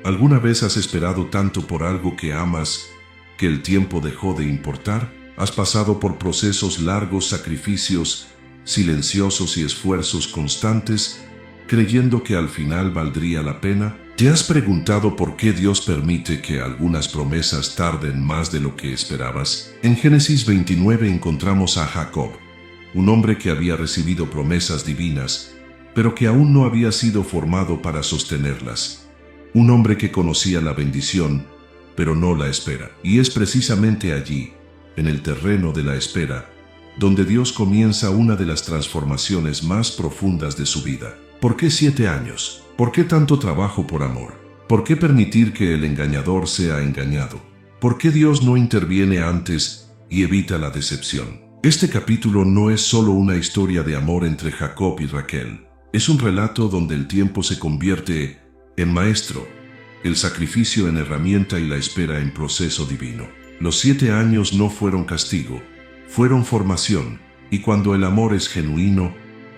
¿Alguna vez has esperado tanto por algo que amas que el tiempo dejó de importar? ¿Has pasado por procesos largos, sacrificios silenciosos y esfuerzos constantes, creyendo que al final valdría la pena? ¿Te has preguntado por qué Dios permite que algunas promesas tarden más de lo que esperabas? En Génesis 29 encontramos a Jacob, un hombre que había recibido promesas divinas, pero que aún no había sido formado para sostenerlas. Un hombre que conocía la bendición, pero no la espera. Y es precisamente allí, en el terreno de la espera, donde Dios comienza una de las transformaciones más profundas de su vida. ¿Por qué 7 años? ¿Por qué tanto trabajo por amor? ¿Por qué permitir que el engañador sea engañado? ¿Por qué Dios no interviene antes y evita la decepción? Este capítulo no es solo una historia de amor entre Jacob y Raquel. Es un relato donde el tiempo se convierte en maestro, el sacrificio en herramienta y la espera en proceso divino. Los 7 años no fueron castigo, fueron formación, y cuando el amor es genuino,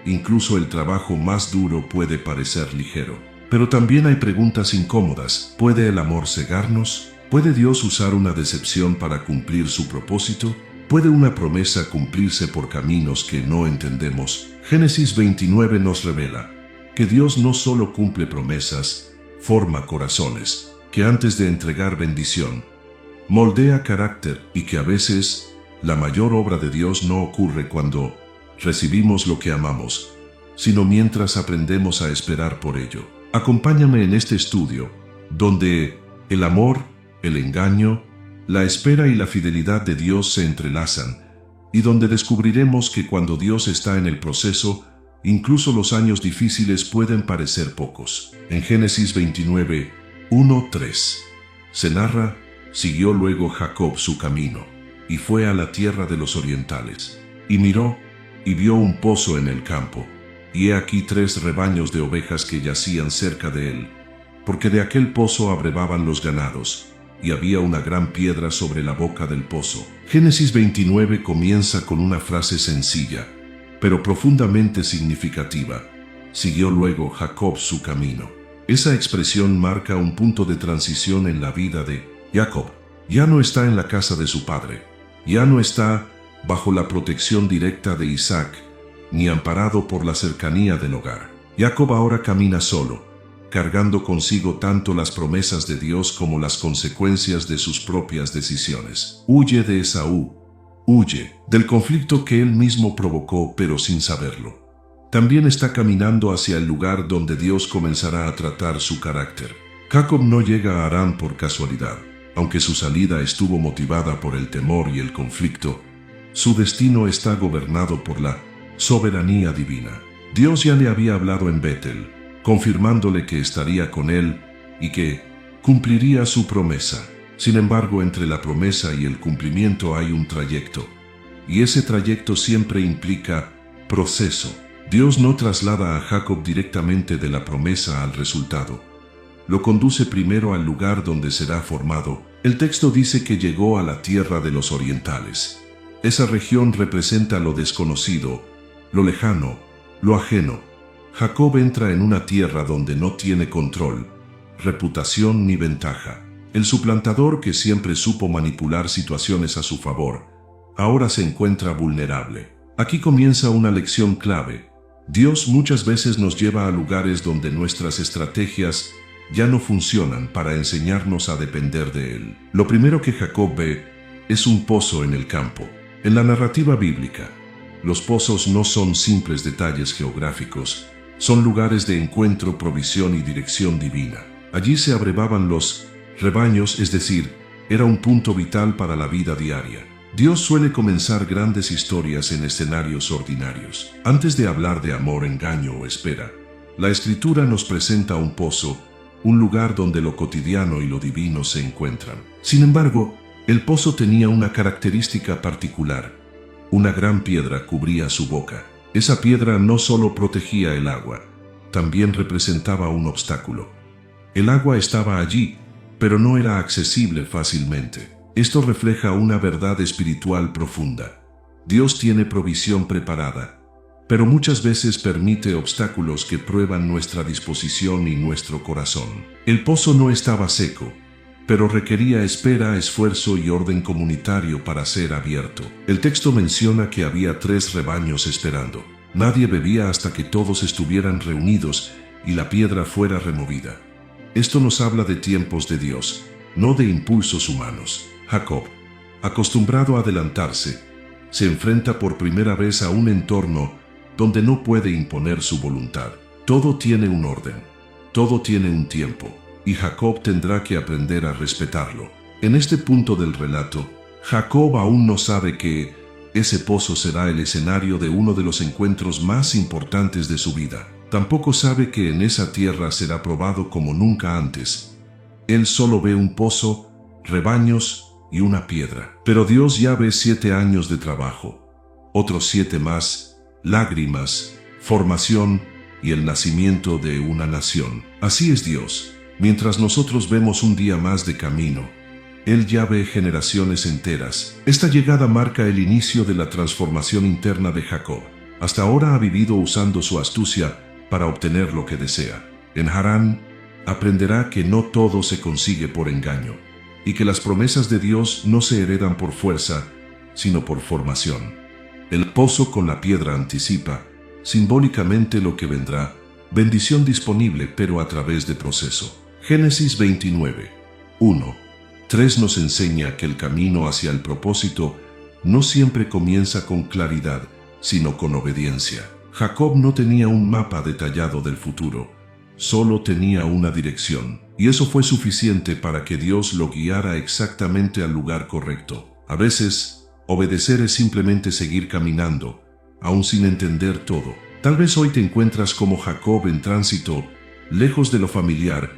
incluso el trabajo más duro puede parecer ligero. Pero también hay preguntas incómodas. ¿Puede el amor cegarnos? ¿Puede Dios usar una decepción para cumplir su propósito? ¿Puede una promesa cumplirse por caminos que no entendemos? Génesis 29 nos revela que Dios no solo cumple promesas, forma corazones, que antes de entregar bendición, moldea carácter, y que a veces la mayor obra de Dios no ocurre cuando recibimos lo que amamos, sino mientras aprendemos a esperar por ello. Acompáñame en este estudio, donde el amor, el engaño, la espera y la fidelidad de Dios se entrelazan, y donde descubriremos que cuando Dios está en el proceso, incluso los años difíciles pueden parecer pocos. En Génesis 29, 1-3, se narra: siguió luego Jacob su camino, y fue a la tierra de los orientales, y miró, y vio un pozo en el campo, y he aquí 3 rebaños de ovejas que yacían cerca de él, porque de aquel pozo abrevaban los ganados, y había una gran piedra sobre la boca del pozo. Génesis 29 comienza con una frase sencilla, pero profundamente significativa: siguió luego Jacob su camino. Esa expresión marca un punto de transición en la vida de Jacob. Ya no está en la casa de su padre, ya no está bajo la protección directa de Isaac, ni amparado por la cercanía del hogar. Jacob ahora camina solo, cargando consigo tanto las promesas de Dios como las consecuencias de sus propias decisiones. Huye de Esaú, huye del conflicto que él mismo provocó, pero sin saberlo. También está caminando hacia el lugar donde Dios comenzará a tratar su carácter. Jacob no llega a Harán por casualidad. Aunque su salida estuvo motivada por el temor y el conflicto, su destino está gobernado por la soberanía divina. Dios ya le había hablado en Betel, confirmándole que estaría con él y que cumpliría su promesa. Sin embargo, entre la promesa y el cumplimiento hay un trayecto, y ese trayecto siempre implica proceso. Dios no traslada a Jacob directamente de la promesa al resultado. Lo conduce primero al lugar donde será formado. El texto dice que llegó a la tierra de los orientales. Esa región representa lo desconocido, lo lejano, lo ajeno. Jacob entra en una tierra donde no tiene control, reputación ni ventaja. El suplantador, que siempre supo manipular situaciones a su favor, ahora se encuentra vulnerable. Aquí comienza una lección clave. Dios muchas veces nos lleva a lugares donde nuestras estrategias ya no funcionan, para enseñarnos a depender de Él. Lo primero que Jacob ve es un pozo en el campo. En la narrativa bíblica, los pozos no son simples detalles geográficos, son lugares de encuentro, provisión y dirección divina. Allí se abrevaban los rebaños, es decir, era un punto vital para la vida diaria. Dios suele comenzar grandes historias en escenarios ordinarios. Antes de hablar de amor, engaño o espera, la Escritura nos presenta un pozo, un lugar donde lo cotidiano y lo divino se encuentran. Sin embargo, el pozo tenía una característica particular. Una gran piedra cubría su boca. Esa piedra no solo protegía el agua, también representaba un obstáculo. El agua estaba allí, pero no era accesible fácilmente. Esto refleja una verdad espiritual profunda. Dios tiene provisión preparada, pero muchas veces permite obstáculos que prueban nuestra disposición y nuestro corazón. El pozo no estaba seco, pero requería espera, esfuerzo y orden comunitario para ser abierto. El texto menciona que había 3 rebaños esperando. Nadie bebía hasta que todos estuvieran reunidos y la piedra fuera removida. Esto nos habla de tiempos de Dios, no de impulsos humanos. Jacob, acostumbrado a adelantarse, se enfrenta por primera vez a un entorno donde no puede imponer su voluntad. Todo tiene un orden, todo tiene un tiempo, y Jacob tendrá que aprender a respetarlo. En este punto del relato, Jacob aún no sabe que ese pozo será el escenario de uno de los encuentros más importantes de su vida. Tampoco sabe que en esa tierra será probado como nunca antes. Él solo ve un pozo, rebaños y una piedra. Pero Dios ya ve 7 años de trabajo, otros 7 más, lágrimas, formación y el nacimiento de una nación. Así es Dios. Mientras nosotros vemos un día más de camino, Él ya ve generaciones enteras. Esta llegada marca el inicio de la transformación interna de Jacob. Hasta ahora ha vivido usando su astucia para obtener lo que desea. En Harán, aprenderá que no todo se consigue por engaño, y que las promesas de Dios no se heredan por fuerza, sino por formación. El pozo con la piedra anticipa, simbólicamente, lo que vendrá, bendición disponible pero a través de proceso. Génesis 29, 1, 3 nos enseña que el camino hacia el propósito no siempre comienza con claridad, sino con obediencia. Jacob no tenía un mapa detallado del futuro, solo tenía una dirección, y eso fue suficiente para que Dios lo guiara exactamente al lugar correcto. A veces, obedecer es simplemente seguir caminando, aún sin entender todo. Tal vez hoy te encuentras como Jacob en tránsito, lejos de lo familiar,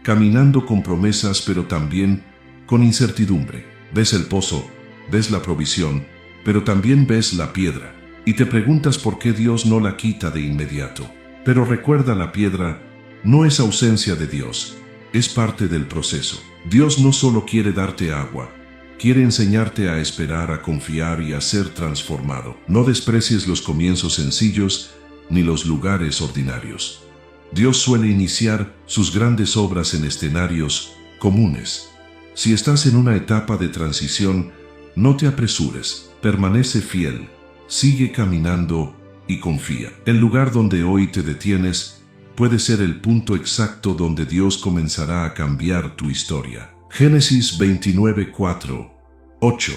caminando con promesas pero también con incertidumbre. Ves el pozo, ves la provisión, pero también ves la piedra, y te preguntas por qué Dios no la quita de inmediato. Pero recuerda, la piedra no es ausencia de Dios, es parte del proceso. Dios no solo quiere darte agua, quiere enseñarte a esperar, a confiar y a ser transformado. No desprecies los comienzos sencillos ni los lugares ordinarios. Dios suele iniciar sus grandes obras en escenarios comunes. Si estás en una etapa de transición, no te apresures, permanece fiel, sigue caminando y confía. El lugar donde hoy te detienes puede ser el punto exacto donde Dios comenzará a cambiar tu historia. Génesis 29, 4, 8.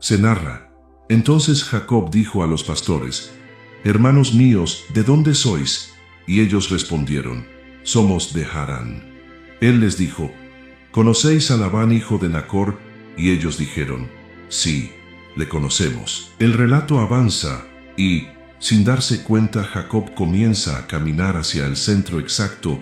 Se narra: entonces Jacob dijo a los pastores: hermanos míos, ¿de dónde sois? Y ellos respondieron: somos de Harán. Él les dijo: ¿conocéis a Labán, hijo de Nacor? Y ellos dijeron: sí, le conocemos. El relato avanza y, sin darse cuenta, Jacob comienza a caminar hacia el centro exacto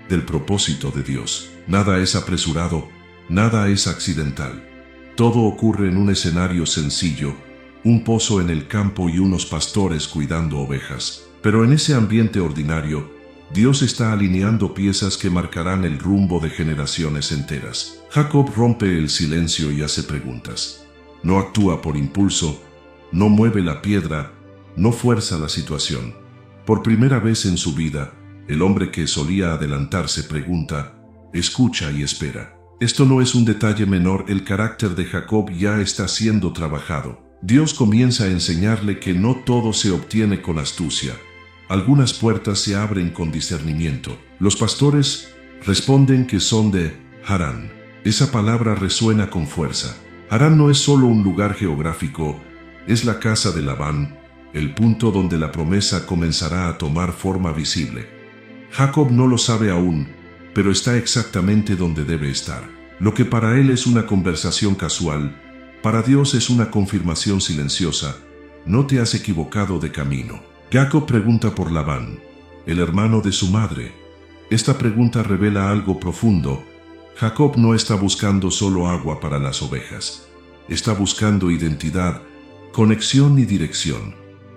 del propósito de Dios. Nada es apresurado, nada es accidental. Todo ocurre en un escenario sencillo, un pozo en el campo y unos pastores cuidando ovejas. Pero en ese ambiente ordinario, Dios está alineando piezas que marcarán el rumbo de generaciones enteras. Jacob rompe el silencio y hace preguntas. No actúa por impulso, no mueve la piedra, no fuerza la situación. Por primera vez en su vida, el hombre que solía adelantarse pregunta, escucha y espera. Esto no es un detalle menor, el carácter de Jacob ya está siendo trabajado. Dios comienza a enseñarle que no todo se obtiene con astucia. Algunas puertas se abren con discernimiento. Los pastores responden que son de Harán. Esa palabra resuena con fuerza. Harán no es solo un lugar geográfico, es la casa de Labán, el punto donde la promesa comenzará a tomar forma visible. Jacob no lo sabe aún, pero está exactamente donde debe estar. Lo que para él es una conversación casual, para Dios es una confirmación silenciosa. No te has equivocado de camino. Jacob pregunta por Labán, el hermano de su madre. Esta pregunta revela algo profundo. Jacob no está buscando solo agua para las ovejas. Está buscando identidad, conexión y dirección.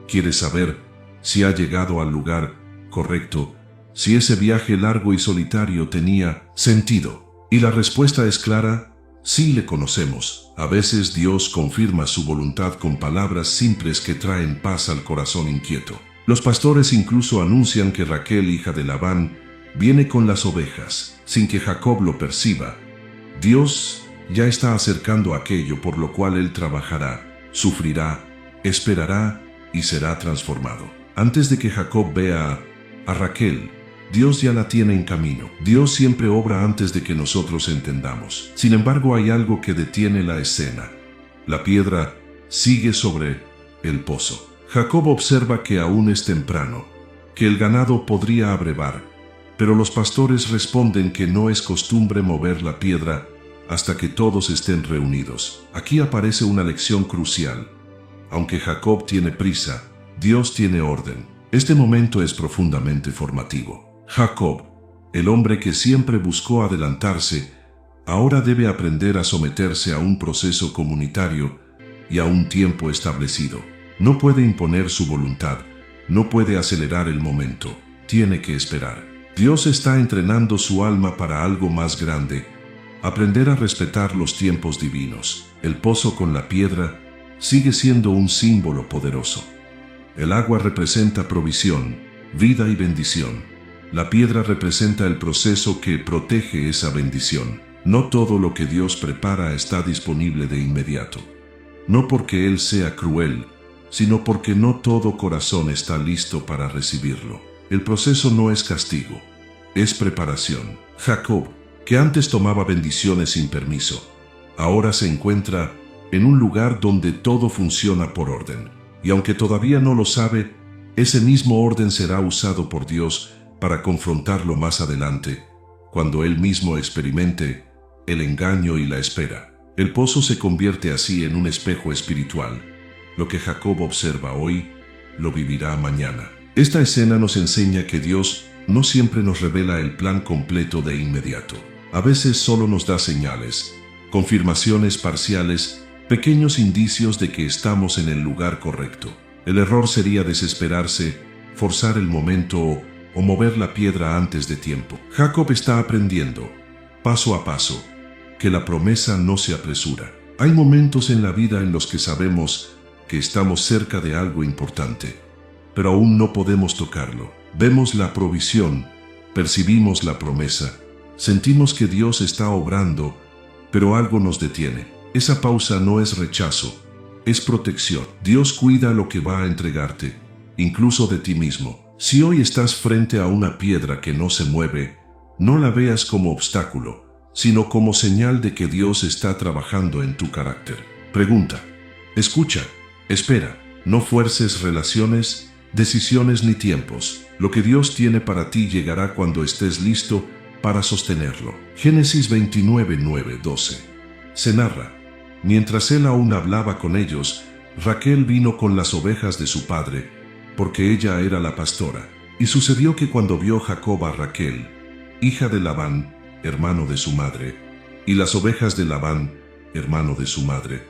Quiere saber si ha llegado al lugar correcto, si ese viaje largo y solitario tenía sentido. Y la respuesta es clara: sí, le conocemos. A veces Dios confirma su voluntad con palabras simples que traen paz al corazón inquieto. Los pastores incluso anuncian que Raquel, hija de Labán, viene con las ovejas, sin que Jacob lo perciba. Dios ya está acercando aquello por lo cual él trabajará, sufrirá, esperará y será transformado. Antes de que Jacob vea a Raquel, Dios ya la tiene en camino. Dios siempre obra antes de que nosotros entendamos. Sin embargo, hay algo que detiene la escena. La piedra sigue sobre el pozo. Jacob observa que aún es temprano, que el ganado podría abrevar, pero los pastores responden que no es costumbre mover la piedra hasta que todos estén reunidos. Aquí aparece una lección crucial. Aunque Jacob tiene prisa, Dios tiene orden. Este momento es profundamente formativo. Jacob, el hombre que siempre buscó adelantarse, ahora debe aprender a someterse a un proceso comunitario y a un tiempo establecido. No puede imponer su voluntad, no puede acelerar el momento, tiene que esperar. Dios está entrenando su alma para algo más grande, aprender a respetar los tiempos divinos. El pozo con la piedra sigue siendo un símbolo poderoso. El agua representa provisión, vida y bendición. La piedra representa el proceso que protege esa bendición. No todo lo que Dios prepara está disponible de inmediato. No porque Él sea cruel, sino porque no todo corazón está listo para recibirlo. El proceso no es castigo, es preparación. Jacob, que antes tomaba bendiciones sin permiso, ahora se encuentra en un lugar donde todo funciona por orden. Y aunque todavía no lo sabe, ese mismo orden será usado por Dios para confrontarlo más adelante, cuando él mismo experimente el engaño y la espera. El pozo se convierte así en un espejo espiritual. Lo que Jacob observa hoy, lo vivirá mañana. Esta escena nos enseña que Dios no siempre nos revela el plan completo de inmediato. A veces solo nos da señales, confirmaciones parciales, pequeños indicios de que estamos en el lugar correcto. El error sería desesperarse, forzar el momento o mover la piedra antes de tiempo. Jacob está aprendiendo, paso a paso, que la promesa no se apresura. Hay momentos en la vida en los que sabemos que estamos cerca de algo importante, pero aún no podemos tocarlo. Vemos la provisión, percibimos la promesa, sentimos que Dios está obrando, pero algo nos detiene. Esa pausa no es rechazo, es protección. Dios cuida lo que va a entregarte, incluso de ti mismo. Si hoy estás frente a una piedra que no se mueve, no la veas como obstáculo, sino como señal de que Dios está trabajando en tu carácter. Pregunta, escucha, espera, no fuerces relaciones, decisiones ni tiempos. Lo que Dios tiene para ti llegará cuando estés listo para sostenerlo. Génesis 29:9-12. Se narra, mientras él aún hablaba con ellos, Raquel vino con las ovejas de su padre, porque ella era la pastora. Y sucedió que cuando vio Jacob a Raquel, hija de Labán, hermano de su madre, y las ovejas de Labán, hermano de su madre,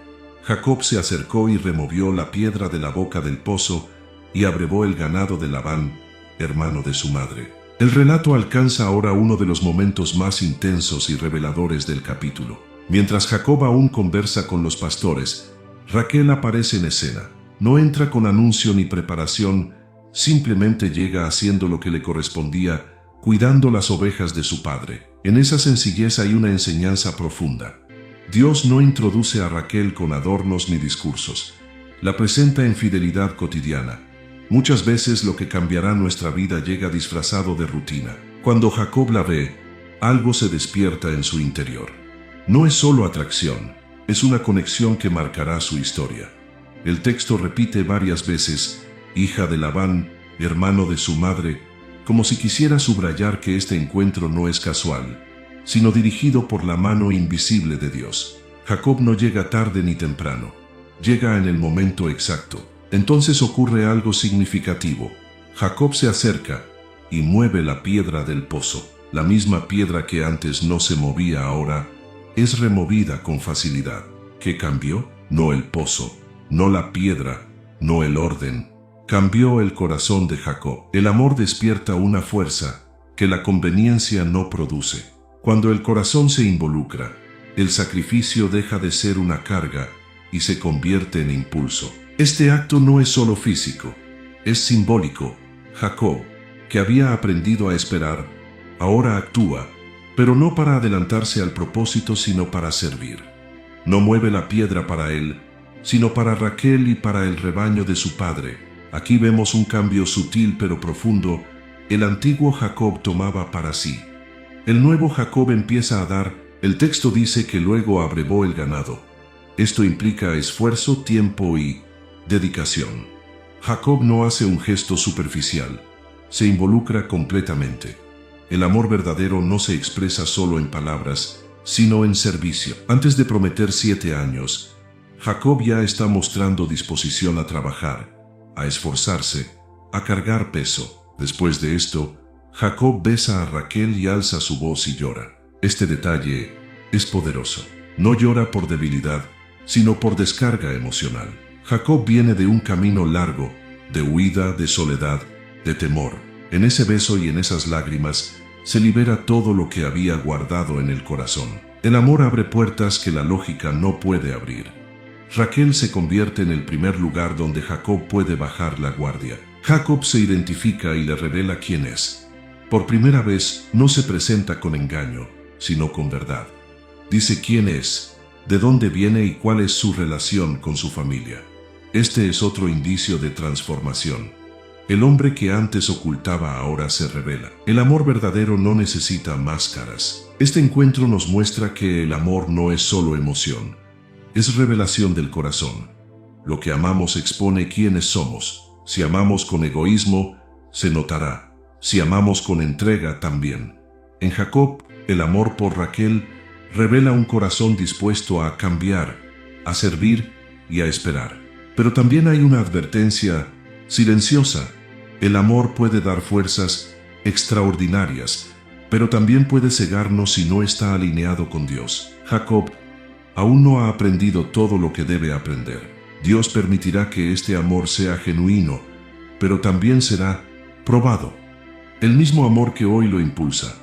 Jacob se acercó y removió la piedra de la boca del pozo y abrevó el ganado de Labán, hermano de su madre. El relato alcanza ahora uno de los momentos más intensos y reveladores del capítulo. Mientras Jacob aún conversa con los pastores, Raquel aparece en escena. No entra con anuncio ni preparación, simplemente llega haciendo lo que le correspondía, cuidando las ovejas de su padre. En esa sencillez hay una enseñanza profunda. Dios no introduce a Raquel con adornos ni discursos. La presenta en fidelidad cotidiana. Muchas veces lo que cambiará nuestra vida llega disfrazado de rutina. Cuando Jacob la ve, algo se despierta en su interior. No es solo atracción, es una conexión que marcará su historia. El texto repite varias veces, hija de Labán, hermano de su madre, como si quisiera subrayar que este encuentro no es casual, sino dirigido por la mano invisible de Dios. Jacob no llega tarde ni temprano, llega en el momento exacto. Entonces ocurre algo significativo. Jacob se acerca y mueve la piedra del pozo. La misma piedra que antes no se movía ahora es removida con facilidad. ¿Qué cambió? No el pozo, no la piedra, no el orden. Cambió el corazón de Jacob. El amor despierta una fuerza que la conveniencia no produce. Cuando el corazón se involucra, el sacrificio deja de ser una carga y se convierte en impulso. Este acto no es solo físico, Es simbólico. Jacob, que había aprendido a esperar, ahora actúa, pero no para adelantarse al propósito, sino para servir. No mueve la piedra para él, sino para Raquel y para el rebaño de su padre. Aquí vemos un cambio sutil pero profundo. El antiguo Jacob tomaba para sí. El nuevo Jacob empieza a dar. El texto dice que luego abrevó el ganado. Esto implica esfuerzo, tiempo y dedicación. Jacob no hace un gesto superficial, se involucra completamente. El amor verdadero no se expresa solo en palabras, sino en servicio. Antes de prometer 7 años, Jacob ya está mostrando disposición a trabajar, a esforzarse, a cargar peso. Después de esto, Jacob besa a Raquel y alza su voz y llora. Este detalle es poderoso. No llora por debilidad, sino por descarga emocional. Jacob viene de un camino largo, de huida, de soledad, de temor. En ese beso y en esas lágrimas se libera todo lo que había guardado en el corazón. El amor abre puertas que la lógica no puede abrir. Raquel se convierte en el primer lugar donde Jacob puede bajar la guardia. Jacob se identifica y le revela quién es. Por primera vez no se presenta con engaño, sino con verdad. Dice quién es, de dónde viene y cuál es su relación con su familia. Este es otro indicio de transformación. El hombre que antes ocultaba ahora se revela. El amor verdadero no necesita máscaras. Este encuentro nos muestra que el amor no es solo emoción, es revelación del corazón. Lo que amamos expone quiénes somos. Si amamos con egoísmo, se notará. Si amamos con entrega, también. En Jacob, el amor por Raquel revela un corazón dispuesto a cambiar, a servir y a esperar. Pero también hay una advertencia silenciosa. El amor puede dar fuerzas extraordinarias, pero también puede cegarnos si no está alineado con Dios. Jacob aún no ha aprendido todo lo que debe aprender. Dios permitirá que este amor sea genuino, pero también será probado. El mismo amor que hoy lo impulsa,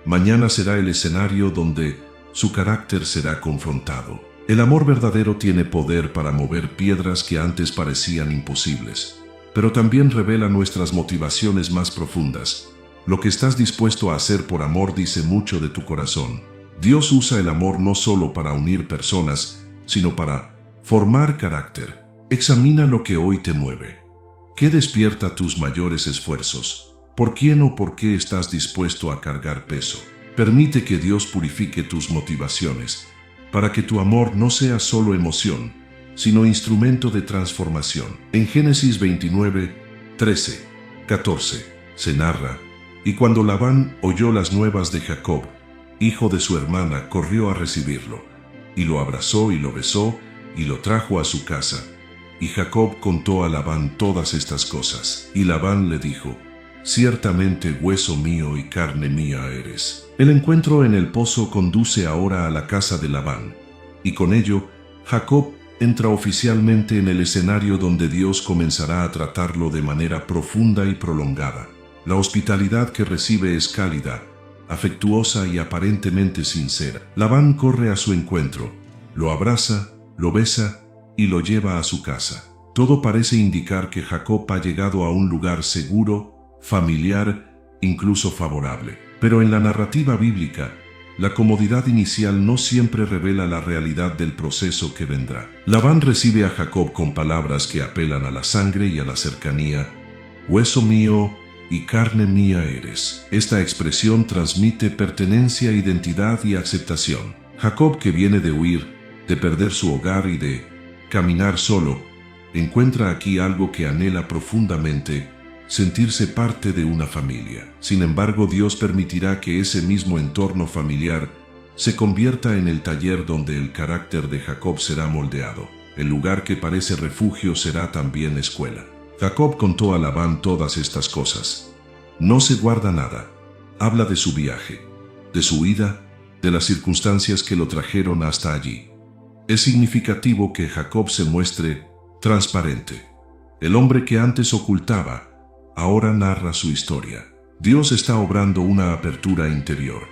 mañana será el escenario donde su carácter será confrontado. El amor verdadero tiene poder para mover piedras que antes parecían imposibles, pero también revela nuestras motivaciones más profundas. Lo que estás dispuesto a hacer por amor dice mucho de tu corazón. Dios usa el amor no solo para unir personas, sino para formar carácter. Examina lo que hoy te mueve. ¿Qué despierta tus mayores esfuerzos? ¿Por quién o por qué estás dispuesto a cargar peso? Permite que Dios purifique tus motivaciones, para que tu amor no sea solo emoción, sino instrumento de transformación. En Génesis 29, 13, 14, se narra: y cuando Labán oyó las nuevas de Jacob, hijo de su hermana, corrió a recibirlo, y lo abrazó y lo besó, y lo trajo a su casa. Y Jacob contó a Labán todas estas cosas. Y Labán le dijo: ciertamente hueso mío y carne mía eres. El encuentro en el pozo conduce ahora a la casa de Labán, y con ello, Jacob entra oficialmente en el escenario donde Dios comenzará a tratarlo de manera profunda y prolongada. La hospitalidad que recibe es cálida, afectuosa y aparentemente sincera. Labán corre a su encuentro, lo abraza, lo besa y lo lleva a su casa. Todo parece indicar que Jacob ha llegado a un lugar seguro, familiar, incluso favorable. Pero en la narrativa bíblica, la comodidad inicial no siempre revela la realidad del proceso que vendrá. Labán recibe a Jacob con palabras que apelan a la sangre y a la cercanía. Hueso mío y carne mía eres. Esta expresión transmite pertenencia, identidad y aceptación. Jacob, que viene de huir, de perder su hogar y de caminar solo, encuentra aquí algo que anhela profundamente: sentirse parte de una familia. Sin embargo, Dios permitirá que ese mismo entorno familiar se convierta en el taller donde el carácter de Jacob será moldeado. El lugar que parece refugio será también escuela. Jacob contó a Labán todas estas cosas. No se guarda nada. Habla de su viaje, de su huida, de las circunstancias que lo trajeron hasta allí. Es significativo que Jacob se muestre transparente. El hombre que antes ocultaba, ahora narra su historia. Dios está obrando una apertura interior.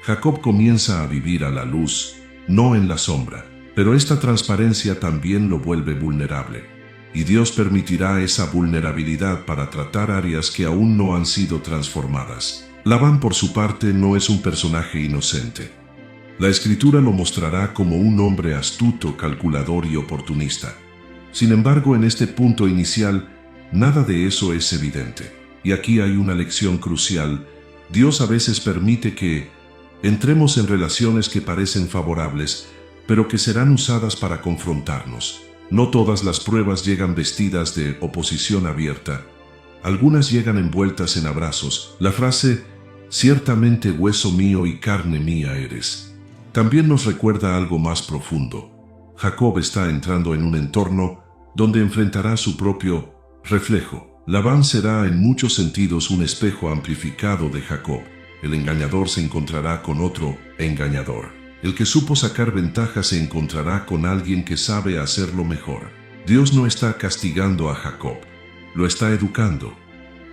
Jacob comienza a vivir a la luz, no en la sombra, pero esta transparencia también lo vuelve vulnerable. y Dios permitirá esa vulnerabilidad para tratar áreas que aún no han sido transformadas. Labán, por su parte, no es un personaje inocente. La Escritura lo mostrará como un hombre astuto, calculador y oportunista. Sin embargo, en este punto inicial, nada de eso es evidente. Y aquí hay una lección crucial. Dios a veces permite que entremos en relaciones que parecen favorables, pero que serán usadas para confrontarnos. No todas las pruebas llegan vestidas de oposición abierta. Algunas llegan envueltas en abrazos. La frase, ciertamente hueso mío y carne mía eres, también nos recuerda algo más profundo. Jacob está entrando en un entorno donde enfrentará su propio reflejo. Labán será en muchos sentidos un espejo amplificado de Jacob. El engañador se encontrará con otro engañador. El que supo sacar ventaja se encontrará con alguien que sabe hacerlo mejor. Dios no está castigando a Jacob, lo está educando.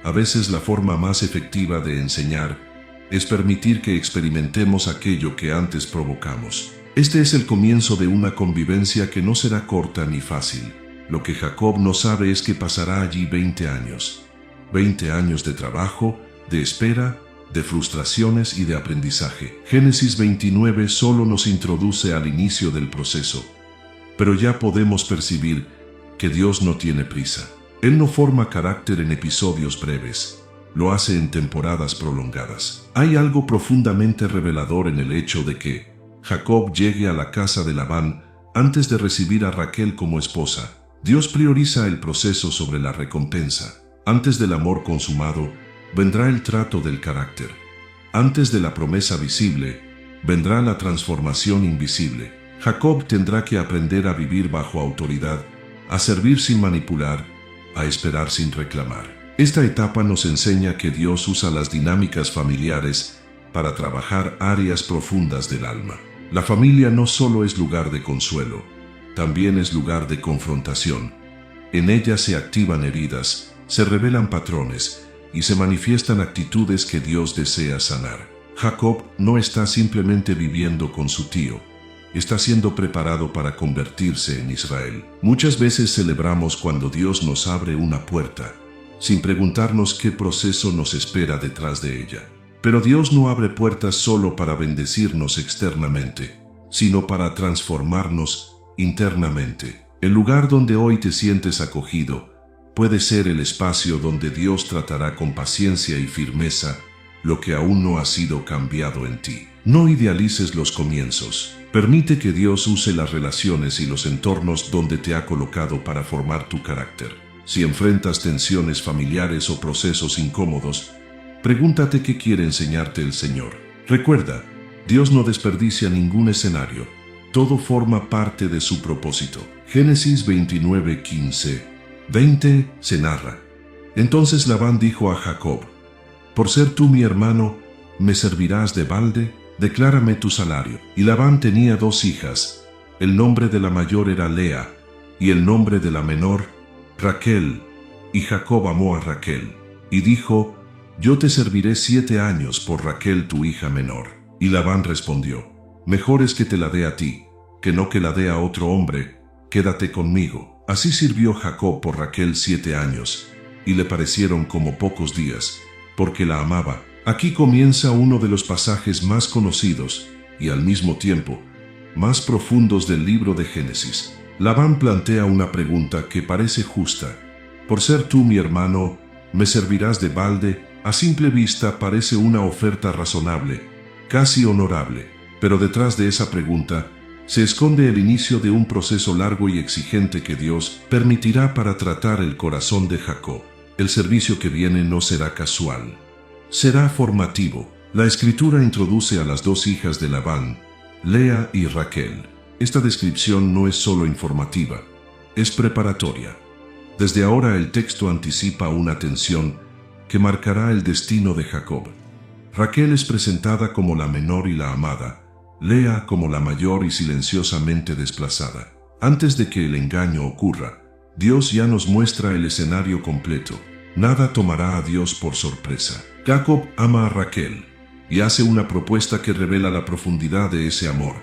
A veces la forma más efectiva de enseñar es permitir que experimentemos aquello que antes provocamos. Este es el comienzo de una convivencia que no será corta ni fácil. Lo que Jacob no sabe es que pasará allí 20 años. 20 años de trabajo, de espera, de frustraciones y de aprendizaje. Génesis 29 solo nos introduce al inicio del proceso, pero ya podemos percibir que Dios no tiene prisa. Él no forma carácter en episodios breves, lo hace en temporadas prolongadas. Hay algo profundamente revelador en el hecho de que Jacob llegue a la casa de Labán antes de recibir a Raquel como esposa. Dios prioriza el proceso sobre la recompensa. Antes del amor consumado, vendrá el trato del carácter. Antes de la promesa visible, vendrá la transformación invisible. Jacob tendrá que aprender a vivir bajo autoridad, a servir sin manipular, a esperar sin reclamar. Esta etapa nos enseña que Dios usa las dinámicas familiares para trabajar áreas profundas del alma. La familia no solo es lugar de consuelo, también es lugar de confrontación. En ella se activan heridas, se revelan patrones, y se manifiestan actitudes que Dios desea sanar. Jacob no está simplemente viviendo con su tío, está siendo preparado para convertirse en Israel. Muchas veces celebramos cuando Dios nos abre una puerta, sin preguntarnos qué proceso nos espera detrás de ella. Pero Dios no abre puertas solo para bendecirnos externamente, sino para transformarnos internamente. El lugar donde hoy te sientes acogido puede ser el espacio donde Dios tratará con paciencia y firmeza lo que aún no ha sido cambiado en ti. No idealices los comienzos. Permite que Dios use las relaciones y los entornos donde te ha colocado para formar tu carácter. Si enfrentas tensiones familiares o procesos incómodos, pregúntate qué quiere enseñarte el Señor. Recuerda, Dios no desperdicia ningún escenario. Todo forma parte de su propósito. Génesis 29:15-20 se narra. Entonces Labán dijo a Jacob: por ser tú mi hermano, ¿me servirás de balde? Declárame tu salario. Y Labán tenía 2 hijas. El nombre de la mayor era Lea, y el nombre de la menor, Raquel. Y Jacob amó a Raquel, y dijo: yo te serviré 7 años por Raquel tu hija menor. Y Labán respondió: mejor es que te la dé a ti, que no que la dé a otro hombre, quédate conmigo. Así sirvió Jacob por Raquel 7 años, y le parecieron como pocos días, porque la amaba. Aquí comienza uno de los pasajes más conocidos, y al mismo tiempo, más profundos del libro de Génesis. Labán plantea una pregunta que parece justa. Por ser tú mi hermano, ¿me servirás de balde? A simple vista parece una oferta razonable, casi honorable, pero detrás de esa pregunta se esconde el inicio de un proceso largo y exigente que Dios permitirá para tratar el corazón de Jacob. El servicio que viene no será casual, será formativo. La Escritura introduce a las 2 hijas de Labán, Lea y Raquel. Esta descripción no es solo informativa, es preparatoria. Desde ahora el texto anticipa una tensión que marcará el destino de Jacob. Raquel es presentada como la menor y la amada, Lea como la mayor y silenciosamente desplazada. Antes de que el engaño ocurra, Dios ya nos muestra el escenario completo. Nada tomará a Dios por sorpresa. Jacob ama a Raquel y hace una propuesta que revela la profundidad de ese amor.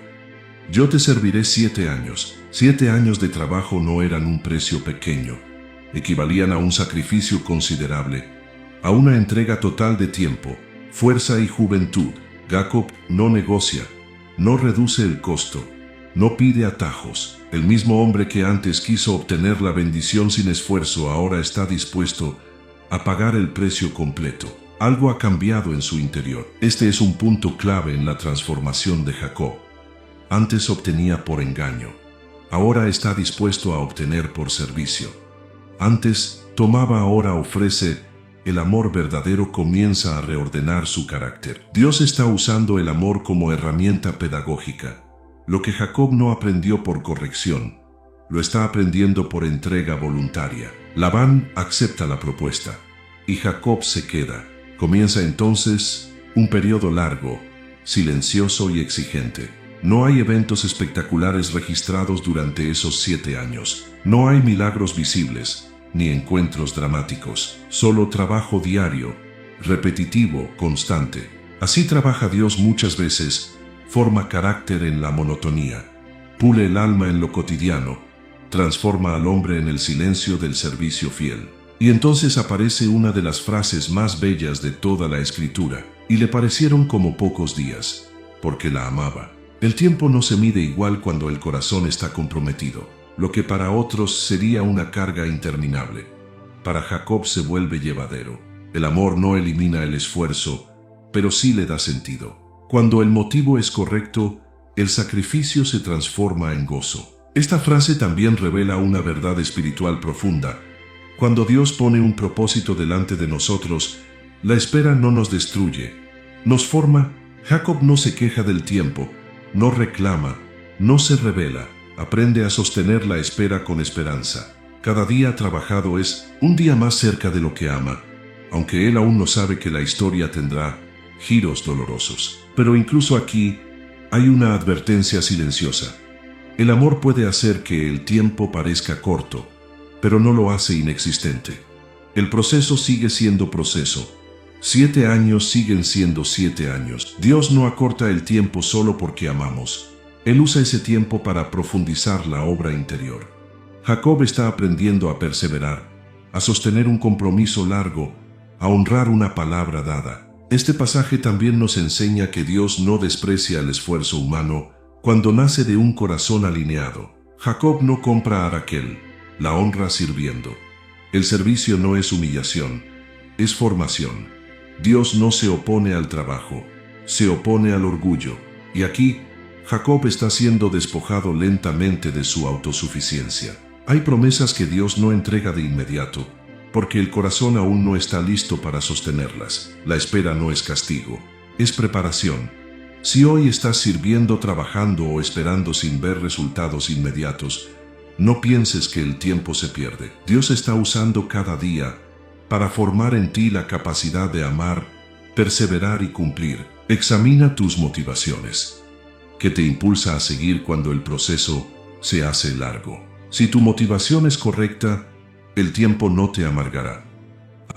Yo te serviré 7 años. 7 años de trabajo no eran un precio pequeño, equivalían a un sacrificio considerable, a una entrega total de tiempo, fuerza y juventud. Jacob no negocia, no reduce el costo, no pide atajos. El mismo hombre que antes quiso obtener la bendición sin esfuerzo ahora está dispuesto a pagar el precio completo. Algo ha cambiado en su interior. Este es un punto clave en la transformación de Jacob. Antes obtenía por engaño. Ahora está dispuesto a obtener por servicio. Antes tomaba, ahora ofrece. El amor verdadero comienza a reordenar su carácter. Dios está usando el amor como herramienta pedagógica. Lo que Jacob no aprendió por corrección, lo está aprendiendo por entrega voluntaria. Labán acepta la propuesta y Jacob se queda. Comienza entonces un periodo largo, silencioso y exigente. No hay eventos espectaculares registrados durante esos 7 años. No hay milagros visibles, ni encuentros dramáticos. Solo trabajo diario, repetitivo, constante. Así trabaja Dios muchas veces. Forma carácter en la monotonía. Pule el alma en lo cotidiano. Transforma al hombre en el silencio del servicio fiel. Y entonces aparece una de las frases más bellas de toda la Escritura. Y le parecieron como pocos días, porque la amaba. El tiempo no se mide igual cuando el corazón está comprometido. Lo que para otros sería una carga interminable, para Jacob se vuelve llevadero. El amor no elimina el esfuerzo, pero sí le da sentido. Cuando el motivo es correcto, el sacrificio se transforma en gozo. Esta frase también revela una verdad espiritual profunda. Cuando Dios pone un propósito delante de nosotros, la espera no nos destruye, nos forma. Jacob no se queja del tiempo, no reclama, no se rebela, aprende a sostener la espera con esperanza. Cada día trabajado es un día más cerca de lo que ama, aunque él aún no sabe que la historia tendrá giros dolorosos. Pero incluso aquí hay una advertencia silenciosa. El amor puede hacer que el tiempo parezca corto, pero no lo hace inexistente. El proceso sigue siendo proceso. 7 años siguen siendo 7 años. Dios no acorta el tiempo solo porque amamos. Él usa ese tiempo para profundizar la obra interior. Jacob está aprendiendo a perseverar, a sostener un compromiso largo, a honrar una palabra dada. Este pasaje también nos enseña que Dios no desprecia el esfuerzo humano cuando nace de un corazón alineado. Jacob no compra a Raquel, la honra sirviendo. El servicio no es humillación, es formación. Dios no se opone al trabajo, se opone al orgullo. Y aquí, Jacob está siendo despojado lentamente de su autosuficiencia. Hay promesas que Dios no entrega de inmediato, porque el corazón aún no está listo para sostenerlas. La espera no es castigo, es preparación. Si hoy estás sirviendo, trabajando o esperando sin ver resultados inmediatos, no pienses que el tiempo se pierde. Dios está usando cada día para formar en ti la capacidad de amar, perseverar y cumplir. Examina tus motivaciones. ¿Qué te impulsa a seguir cuando el proceso se hace largo? Si tu motivación es correcta, el tiempo no te amargará.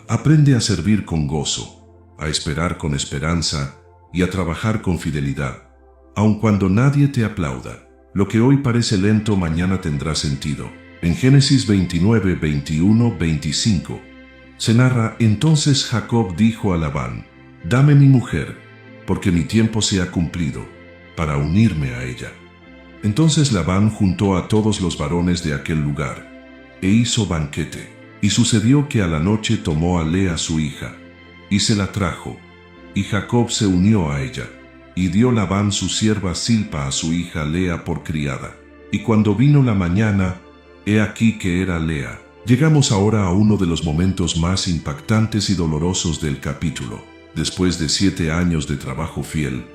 Aprende a servir con gozo, a esperar con esperanza y a trabajar con fidelidad. Aun cuando nadie te aplauda, lo que hoy parece lento mañana tendrá sentido. En Génesis 29, 21, 25, se narra: entonces Jacob dijo a Labán: dame mi mujer, porque mi tiempo se ha cumplido, para unirme a ella. Entonces Labán juntó a todos los varones de aquel lugar, e hizo banquete. Y sucedió que a la noche tomó a Lea su hija, y se la trajo, y Jacob se unió a ella, y dio Labán su sierva Silpa a su hija Lea por criada. Y cuando vino la mañana, he aquí que era Lea. Llegamos ahora a uno de los momentos más impactantes y dolorosos del capítulo. Después de 7 años de trabajo fiel,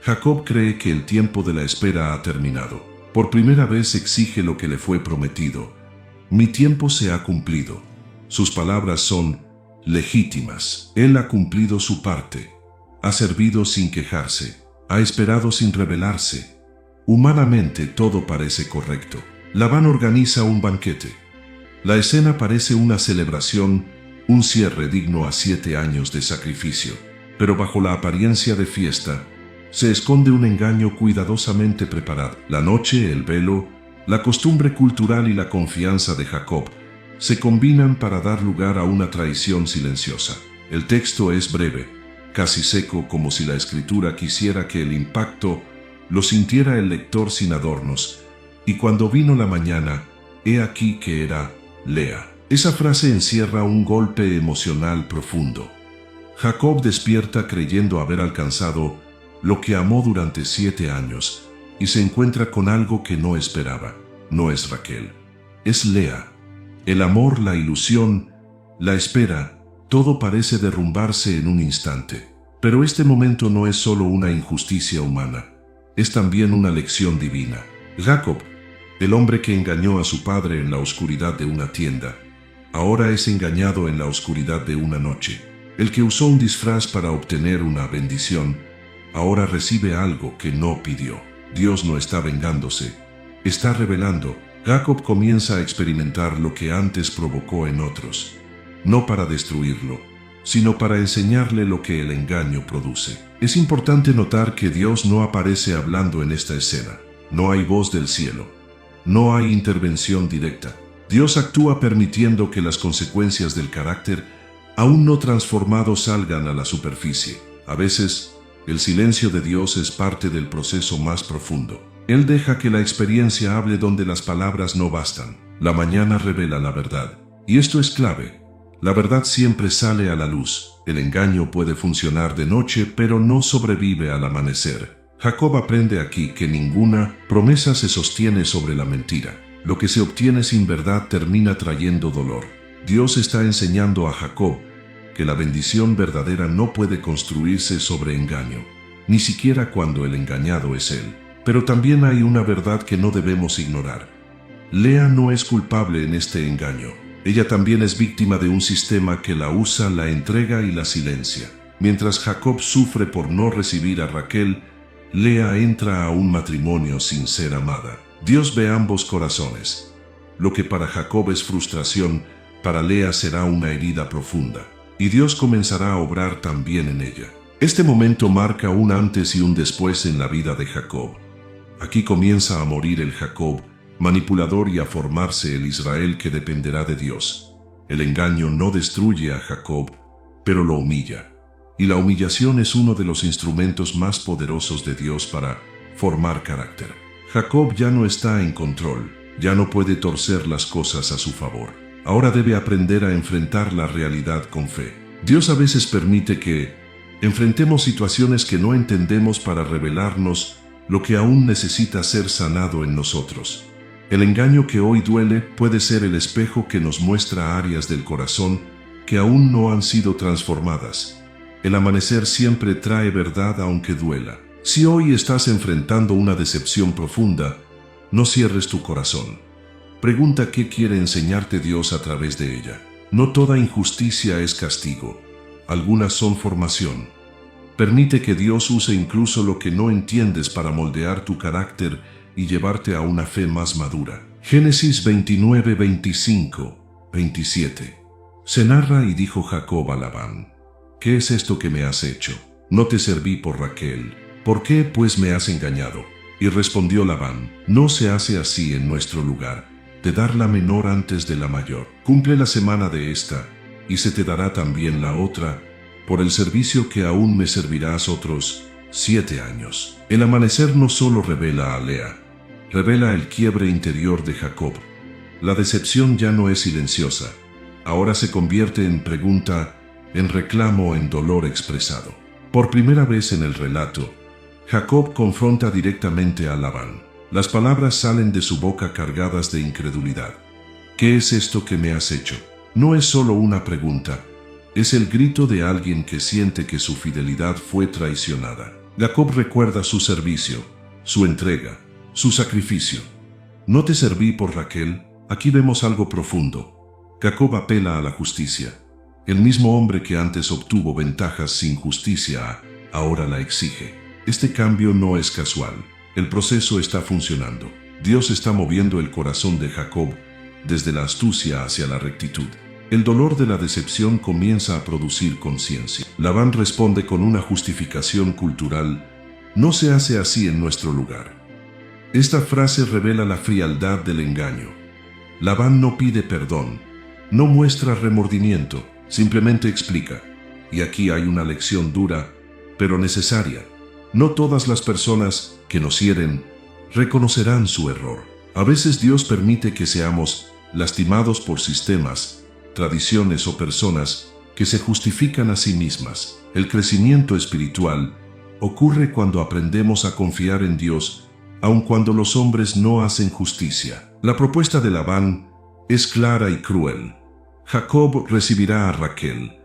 Jacob cree que el tiempo de la espera ha terminado. Por primera vez exige lo que le fue prometido. Mi tiempo se ha cumplido. Sus palabras son legítimas. Él ha cumplido su parte. Ha servido sin quejarse. Ha esperado sin rebelarse. Humanamente todo parece correcto. Labán organiza un banquete. La escena parece una celebración, un cierre digno a 7 años de sacrificio. Pero bajo la apariencia de fiesta, se esconde un engaño cuidadosamente preparado. La noche, el velo, La costumbre cultural y la confianza de Jacob se combinan para dar lugar a una traición silenciosa. El texto es breve, casi seco, como si la escritura quisiera que el impacto lo sintiera el lector sin adornos. Y cuando vino la mañana, he aquí que era Lea. Esa frase encierra un golpe emocional profundo. Jacob despierta creyendo haber alcanzado lo que amó durante 7 años y se encuentra con algo que no esperaba. No es Raquel, es Lea. El amor, la ilusión, la espera, todo parece derrumbarse en un instante. Pero este momento no es solo una injusticia humana, es también una lección divina. Jacob, el hombre que engañó a su padre en la oscuridad de una tienda, ahora es engañado en la oscuridad de una noche. El que usó un disfraz para obtener una bendición, ahora recibe algo que no pidió. Dios no está vengándose, está revelando. Jacob comienza a experimentar lo que antes provocó en otros, no para destruirlo, sino para enseñarle lo que el engaño produce. Es importante notar que Dios no aparece hablando en esta escena. No hay voz del cielo. No hay intervención directa. Dios actúa permitiendo que las consecuencias del carácter aún no transformado salgan a la superficie. A veces, el silencio de Dios es parte del proceso más profundo. Él deja que la experiencia hable donde las palabras no bastan. La mañana revela la verdad. Y esto es clave. La verdad siempre sale a la luz. El engaño puede funcionar de noche, pero no sobrevive al amanecer. Jacob aprende aquí que ninguna promesa se sostiene sobre la mentira. Lo que se obtiene sin verdad termina trayendo dolor. Dios está enseñando a Jacob que la bendición verdadera no puede construirse sobre engaño, ni siquiera cuando el engañado es él. Pero también hay una verdad que no debemos ignorar. Lea no es culpable en este engaño. Ella también es víctima de un sistema que la usa, la entrega y la silencia. Mientras Jacob sufre por no recibir a Raquel, Lea entra a un matrimonio sin ser amada. Dios ve ambos corazones. Lo que para Jacob es frustración, para Lea será una herida profunda. Y Dios comenzará a obrar también en ella. Este momento marca un antes y un después en la vida de Jacob. Aquí comienza a morir el Jacob manipulador y a formarse el Israel que dependerá de Dios. El engaño no destruye a Jacob, pero lo humilla. Y la humillación es uno de los instrumentos más poderosos de Dios para formar carácter. Jacob ya no está en control, ya no puede torcer las cosas a su favor. Ahora debe aprender a enfrentar la realidad con fe. Dios a veces permite que enfrentemos situaciones que no entendemos para revelarnos lo que aún necesita ser sanado en nosotros. El engaño que hoy duele puede ser el espejo que nos muestra áreas del corazón que aún no han sido transformadas. El amanecer siempre trae verdad aunque duela. Si hoy estás enfrentando una decepción profunda, no cierres tu corazón. Pregunta qué quiere enseñarte Dios a través de ella. No toda injusticia es castigo. Algunas son formación. Permite que Dios use incluso lo que no entiendes para moldear tu carácter y llevarte a una fe más madura. Génesis 29, 25, 27. Se narra y dijo Jacob a Labán: ¿Qué es esto que me has hecho? No te serví por Raquel. ¿Por qué pues me has engañado? Y respondió Labán: No se hace así en nuestro lugar, de dar la menor antes de la mayor. Cumple la semana de esta, y se te dará también la otra, por el servicio que aún me servirás otros 7 años. El amanecer no solo revela a Lea, revela el quiebre interior de Jacob. La decepción ya no es silenciosa, ahora se convierte en pregunta, en reclamo, en dolor expresado. Por primera vez en el relato, Jacob confronta directamente a Labán. Las palabras salen de su boca cargadas de incredulidad. ¿Qué es esto que me has hecho? No es solo una pregunta, es el grito de alguien que siente que su fidelidad fue traicionada. Jacob recuerda su servicio, su entrega, su sacrificio. ¿No te serví por Raquel? Aquí vemos algo profundo. Jacob apela a la justicia. El mismo hombre que antes obtuvo ventajas sin justicia, ahora la exige. Este cambio no es casual. El proceso está funcionando. Dios está moviendo el corazón de Jacob desde la astucia hacia la rectitud. El dolor de la decepción comienza a producir conciencia. Labán responde con una justificación cultural: no se hace así en nuestro lugar. Esta frase revela la frialdad del engaño. Labán no pide perdón, no muestra remordimiento, simplemente explica. Y aquí hay una lección dura, pero necesaria. No todas las personas que nos hieren reconocerán su error. A veces Dios permite que seamos lastimados por sistemas, tradiciones o personas que se justifican a sí mismas. El crecimiento espiritual ocurre cuando aprendemos a confiar en Dios, aun cuando los hombres no hacen justicia. La propuesta de Labán es clara y cruel. Jacob recibirá a Raquel,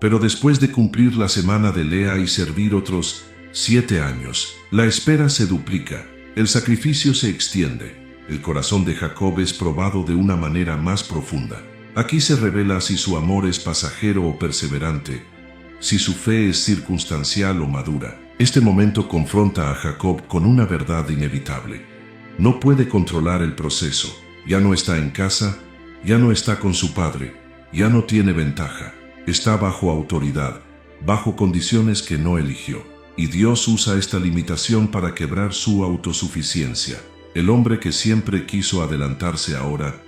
pero después de cumplir la semana de Lea y servir otros 7 años, la espera se duplica, el sacrificio se extiende. El corazón de Jacob es probado de una manera más profunda. Aquí se revela si su amor es pasajero o perseverante, si su fe es circunstancial o madura. Este momento confronta a Jacob con una verdad inevitable. No puede controlar el proceso. Ya no está en casa, ya no está con su padre, ya no tiene ventaja. Está bajo autoridad, bajo condiciones que no eligió. Y Dios usa esta limitación para quebrar su autosuficiencia. El hombre que siempre quiso adelantarse ahora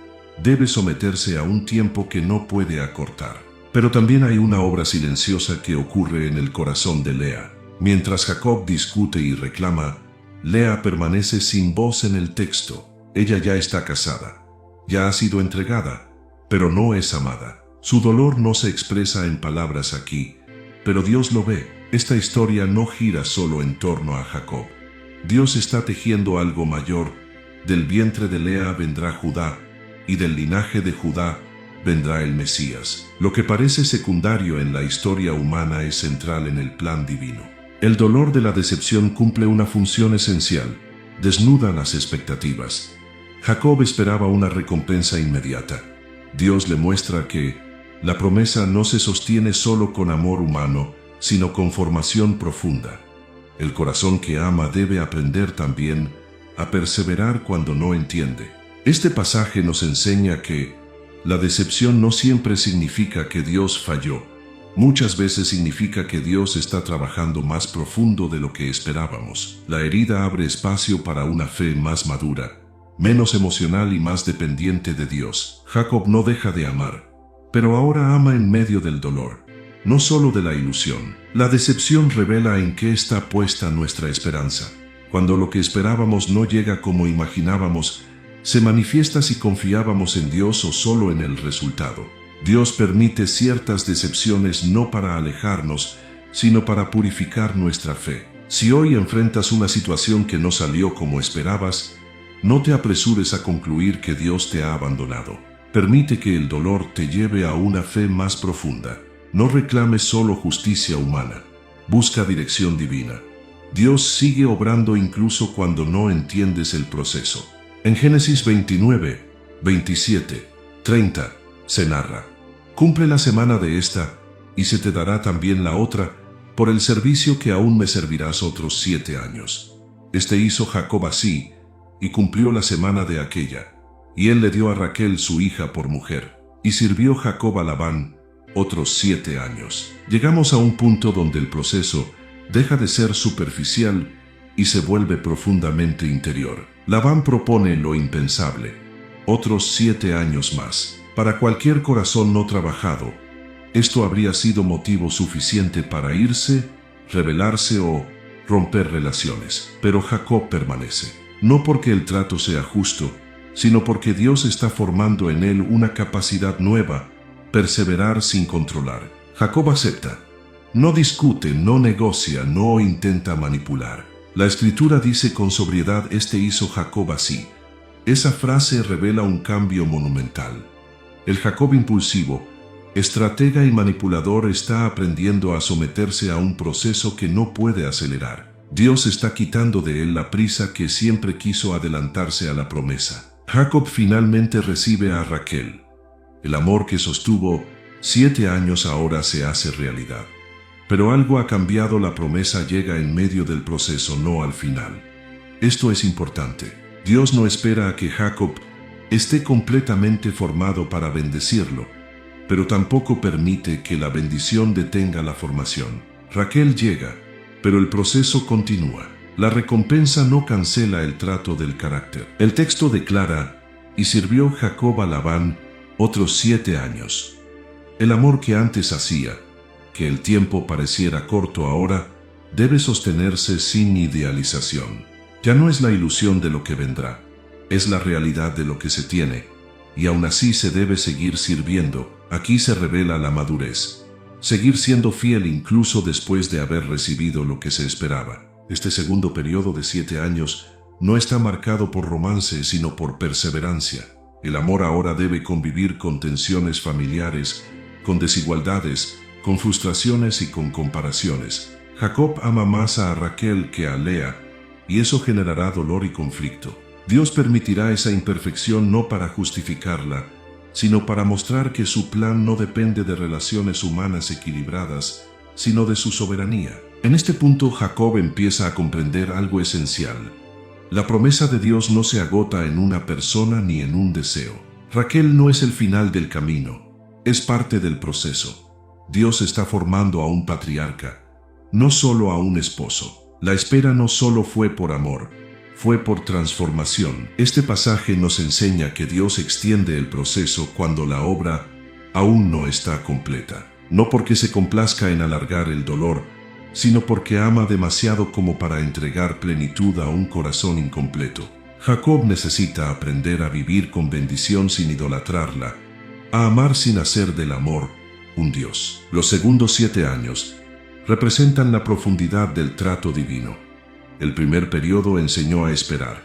debe someterse a un tiempo que no puede acortar. Pero también hay una obra silenciosa que ocurre en el corazón de Lea. Mientras Jacob discute y reclama, Lea permanece sin voz en el texto. Ella ya está casada, ya ha sido entregada, pero no es amada. Su dolor no se expresa en palabras aquí, pero Dios lo ve. Esta historia no gira solo en torno a Jacob. Dios está tejiendo algo mayor. Del vientre de Lea vendrá Judá, y del linaje de Judá vendrá el Mesías. Lo que parece secundario en la historia humana es central en el plan divino. El dolor de la decepción cumple una función esencial. Desnuda las expectativas. Jacob esperaba una recompensa inmediata. Dios le muestra que la promesa no se sostiene solo con amor humano, sino con formación profunda. El corazón que ama debe aprender también a perseverar cuando no entiende. Este pasaje nos enseña que la decepción no siempre significa que Dios falló. Muchas veces significa que Dios está trabajando más profundo de lo que esperábamos. La herida abre espacio para una fe más madura, menos emocional y más dependiente de Dios. Jacob no deja de amar, pero ahora ama en medio del dolor, no solo de la ilusión. La decepción revela en qué está puesta nuestra esperanza. Cuando lo que esperábamos no llega como imaginábamos, se manifiesta si confiábamos en Dios o solo en el resultado. Dios permite ciertas decepciones no para alejarnos, sino para purificar nuestra fe. Si hoy enfrentas una situación que no salió como esperabas, no te apresures a concluir que Dios te ha abandonado. Permite que el dolor te lleve a una fe más profunda. No reclames solo justicia humana. Busca dirección divina. Dios sigue obrando incluso cuando no entiendes el proceso. En Génesis 29, 27, 30, se narra: cumple la semana de esta, y se te dará también la otra, por el servicio que aún me servirás otros 7 años. Este hizo Jacob así, y cumplió la semana de aquella. Y él le dio a Raquel su hija por mujer. Y sirvió Jacob a Labán otros 7 años. Llegamos a un punto donde el proceso deja de ser superficial y se vuelve profundamente interior. Labán propone lo impensable: otros 7 años más. Para cualquier corazón no trabajado, esto habría sido motivo suficiente para irse, rebelarse o romper relaciones. Pero Jacob permanece. No porque el trato sea justo, sino porque Dios está formando en él una capacidad nueva: perseverar sin controlar. Jacob acepta. No discute, no negocia, no intenta manipular. La Escritura dice con sobriedad: este hizo Jacob así. Esa frase revela un cambio monumental. El Jacob impulsivo, estratega y manipulador está aprendiendo a someterse a un proceso que no puede acelerar. Dios está quitando de él la prisa que siempre quiso adelantarse a la promesa. Jacob finalmente recibe a Raquel. El amor que sostuvo 7 años ahora se hace realidad. Pero algo ha cambiado. La promesa llega en medio del proceso, no al final. Esto es importante. Dios no espera a que Jacob esté completamente formado para bendecirlo, pero tampoco permite que la bendición detenga la formación. Raquel llega, pero el proceso continúa. La recompensa no cancela el trato del carácter. El texto declara: y sirvió Jacob a Labán otros 7 años. El amor que antes hacía que el tiempo pareciera corto ahora debe sostenerse sin idealización. Ya no es la ilusión de lo que vendrá, es la realidad de lo que se tiene, y aún así se debe seguir sirviendo. Aquí se revela la madurez. Seguir siendo fiel incluso después de haber recibido lo que se esperaba. Este segundo periodo de 7 años no está marcado por romance, sino por perseverancia. El amor ahora debe convivir con tensiones familiares, con desigualdades, con frustraciones y con comparaciones. Jacob ama más a Raquel que a Lea, y eso generará dolor y conflicto. Dios permitirá esa imperfección no para justificarla, sino para mostrar que su plan no depende de relaciones humanas equilibradas, sino de su soberanía. En este punto, Jacob empieza a comprender algo esencial. La promesa de Dios no se agota en una persona ni en un deseo. Raquel no es el final del camino, es parte del proceso. Dios está formando a un patriarca, no solo a un esposo. La espera no solo fue por amor, fue por transformación. Este pasaje nos enseña que Dios extiende el proceso cuando la obra aún no está completa. No porque se complazca en alargar el dolor, sino porque ama demasiado como para entregar plenitud a un corazón incompleto. Jacob necesita aprender a vivir con bendición sin idolatrarla, a amar sin hacer del amor un Dios. Los segundos 7 años representan la profundidad del trato divino. El primer periodo enseñó a esperar.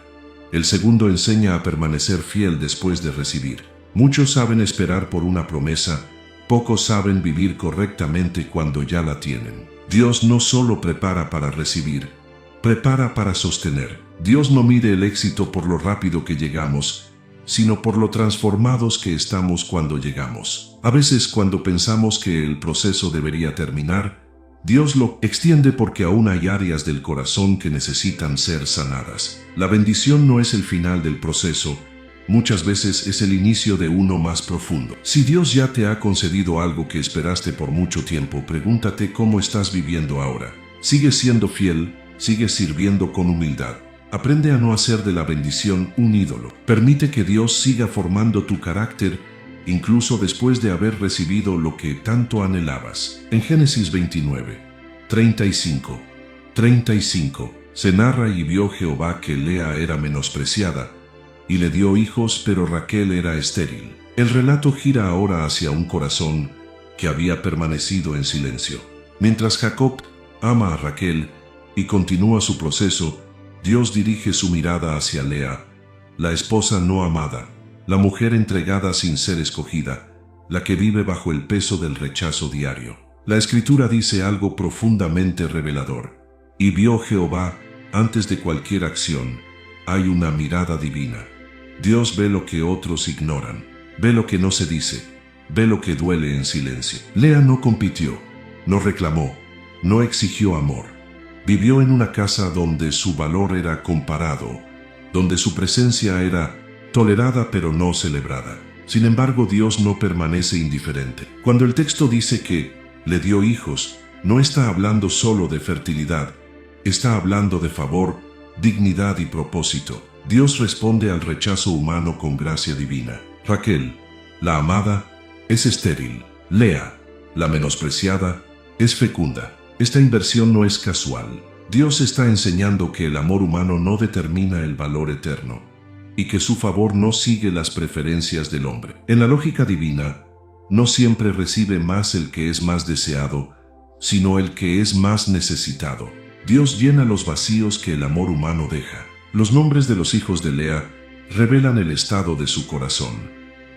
El segundo enseña a permanecer fiel después de recibir. Muchos saben esperar por una promesa, pocos saben vivir correctamente cuando ya la tienen. Dios no solo prepara para recibir, prepara para sostener. Dios no mide el éxito por lo rápido que llegamos, sino por lo transformados que estamos cuando llegamos. A veces, cuando pensamos que el proceso debería terminar, Dios lo extiende porque aún hay áreas del corazón que necesitan ser sanadas. La bendición no es el final del proceso, muchas veces es el inicio de uno más profundo. Si Dios ya te ha concedido algo que esperaste por mucho tiempo, pregúntate cómo estás viviendo ahora. ¿Sigues siendo fiel? ¿Sigues sirviendo con humildad? Aprende a no hacer de la bendición un ídolo. Permite que Dios siga formando tu carácter, incluso después de haber recibido lo que tanto anhelabas. En Génesis 29, 35, se narra: y vio Jehová que Lea era menospreciada, y le dio hijos, pero Raquel era estéril. El relato gira ahora hacia un corazón que había permanecido en silencio. Mientras Jacob ama a Raquel y continúa su proceso, Dios dirige su mirada hacia Lea, la esposa no amada, la mujer entregada sin ser escogida, la que vive bajo el peso del rechazo diario. La Escritura dice algo profundamente revelador. Y vio Jehová, antes de cualquier acción, hay una mirada divina. Dios ve lo que otros ignoran, ve lo que no se dice, ve lo que duele en silencio. Lea no compitió, no reclamó, no exigió amor. Vivió en una casa donde su valor era comparado, donde su presencia era tolerada pero no celebrada. Sin embargo, Dios no permanece indiferente. Cuando el texto dice que le dio hijos, no está hablando solo de fertilidad, está hablando de favor, dignidad y propósito. Dios responde al rechazo humano con gracia divina. Raquel, la amada, es estéril. Lea, la menospreciada, es fecunda. Esta inversión no es casual. Dios está enseñando que el amor humano no determina el valor eterno, y que su favor no sigue las preferencias del hombre. En la lógica divina, no siempre recibe más el que es más deseado, sino el que es más necesitado. Dios llena los vacíos que el amor humano deja. Los nombres de los hijos de Lea revelan el estado de su corazón.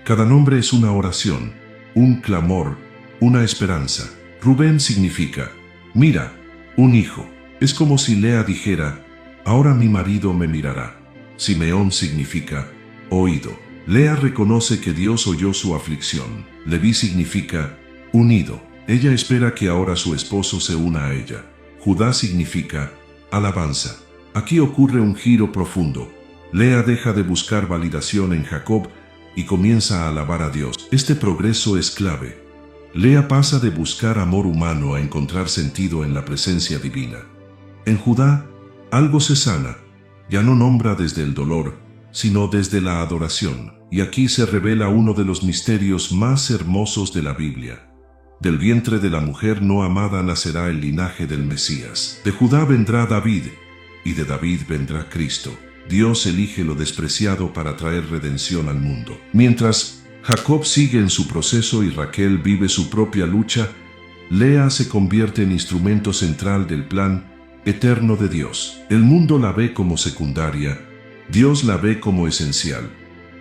Cada nombre es una oración, un clamor, una esperanza. Rubén significa: mira, un hijo. Es como si Lea dijera: ahora mi marido me mirará. Simeón significa: oído. Lea reconoce que Dios oyó su aflicción. Leví significa: unido. Ella espera que ahora su esposo se una a ella. Judá significa: alabanza. Aquí ocurre un giro profundo. Lea deja de buscar validación en Jacob y comienza a alabar a Dios. Este progreso es clave. Lea pasa de buscar amor humano a encontrar sentido en la presencia divina. En Judá, Algo se sana. Ya no nombra desde el dolor, sino desde la adoración. Y aquí se revela uno de los misterios más hermosos de la Biblia. Del vientre de la mujer no amada nacerá el linaje del Mesías. De Judá vendrá David, y de David vendrá Cristo. Dios elige lo despreciado para traer redención al mundo. Mientras Jacob sigue en su proceso y Raquel vive su propia lucha, Lea se convierte en instrumento central del plan eterno de Dios. El mundo la ve como secundaria, Dios la ve como esencial.